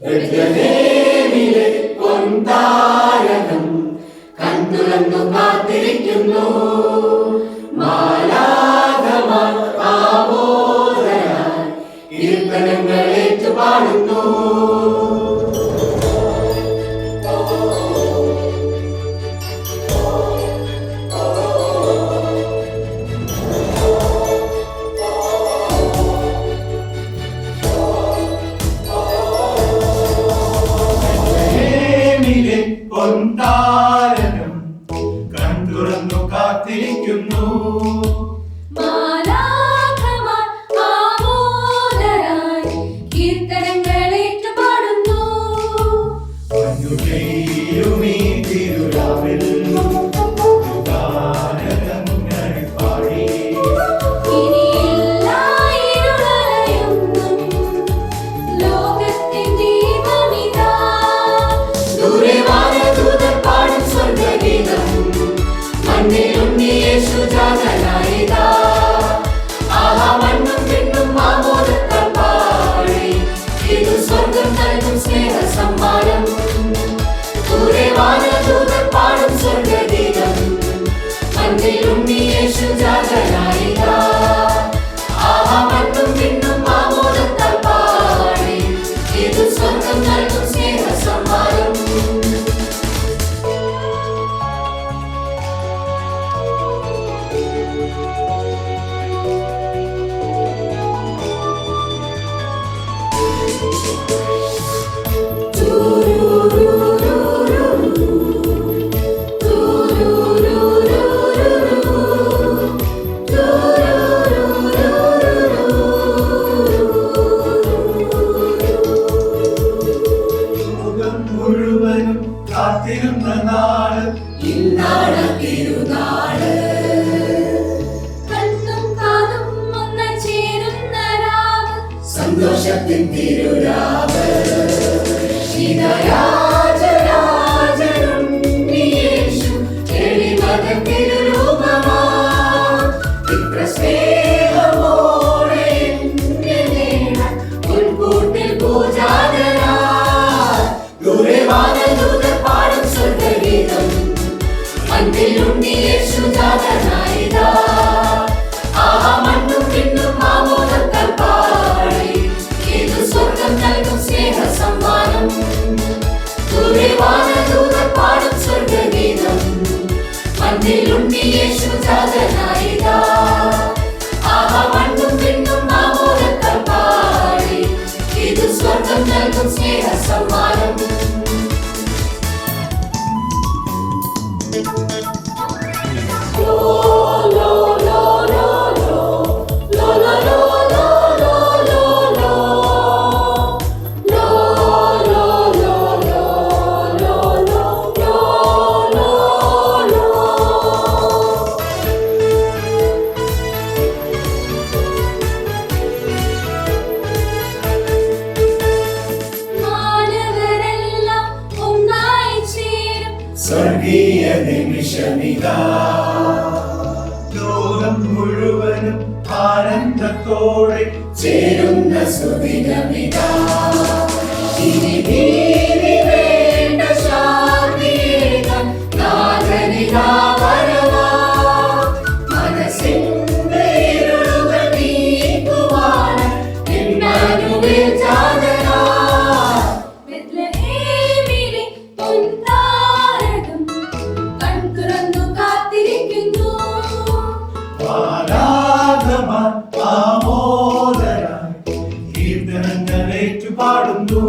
ബെത്ലഹേമിലെ പൊൻതാരകം കണ്ടുറന്നു കാത്തിരിക്കുന്നു. മാലാഖമാർ ആവോദരായി കീർത്തനങ്ങൾ ഏറ്റുപാടുന്നു. പൊൻതാരകം കണ്ടുറന്നു കാത്തിരിക്കുന്നു. മാലാഖമാർ ആവോദരായി കീർത്തനങ്ങൾ ഏറ്റുപാടുന്നു. മഞ്ഞുപെയ്യുമീ തിരുരാവിൽ ഗാനങ്ങൾ പാടി ഇനിയില്ല ഇരുളറയൊന്നും, ലോകത്തിൻ ദീപമിതാ. ദൂരെ വാനദൂതർ പാടും സ്വർഗ്ഗഗീതം, മണ്ണിൽ ഉണ്ണി യേശു ജാതനായിതാ. ആഹാ മണ്ണും പെണ്ണും ആമോദത്താൽ പാടി, ഇത് സ്വർഗ്ഗം നൽകും സ്നേഹ സമ്മാനം. ദൂരെ വാനദൂതർ പാടും സ്വർഗ്ഗഗീതം, മണ്ണിൽ ഉണ്ണി യേശു ജാതനായിതാ. ആഹാ മണ്ണും പെണ്ണും ആമോദത്താൽ പാടി, ഇത് സ്വർഗ്ഗം നൽകും സ്നേഹ സമ്മാനം. ലോകം മുഴുവനും കാത്തിരുന്ന നാട് ഇന്നാണ് തിരുനാള്. കണ്ണും കാതും ഒന്നായി ചേരുന്ന രാവ്, സന്തോഷത്തിൻ തിരുരാവ്. ശിവരാജരാജനുണ്ണി യേശു എളിമകൻ തിരുരൂപമാ. ഇത്ര സ്നേഹമോടെ എന്നെ നേടാൻ മുൻകൂട്ടിൽ പൂജാതനാ. ദൂരെ വാനദൂതർ പാടും സ്വർഗ്ഗഗീതം, മണ്ണിൽ ഉണ്ണി യേശു ജാതനായിതാ. ആഹാ മണ്ണും പെണ്ണും ആമോദത്താൽ പാടി, ഇത് സ്വർഗ്ഗം നൽകും സ്നേഹ സമ്മാനം. ദൂരെ വാനദൂതർ പാടും സ്വർഗ്ഗഗീതം, മണ്ണിൽ ഉണ്ണി യേശു ജാതനായിതാ. ആഹാ മണ്ണും പെണ്ണും ആമോദത്താൽ പാടി, ഇത് സ്വർഗ്ഗം നൽകും സ്നേഹ സമ്മാനം. മാനവരെല്ലാം ഒന്നായി ചേരും സ്വർഗീയ നിമിഷമിതാ. ലോകം മുഴുവനും ആനന്ദത്തോടെ ചേരുന്ന സുദിനമിതാ. ഇനി ഭീതി വേണ്ട, ശാന്തിയേകാൻ നാഥനിതാ വരവാ. മനസ്സിന്റെ ഇരുളുകൾ നീക്കുവാൻ ഇമ്മാനുവേൽ ജാതനാ. ബെത്ലഹേമിലെ പൊൻതാരകം കൺതുറന്നു കാത്തിരിക്കുന്നു. മാലാഖമാർ ആമോദരായി കീർത്തനങ്ങൾ ഏറ്റുപാടുന്നു.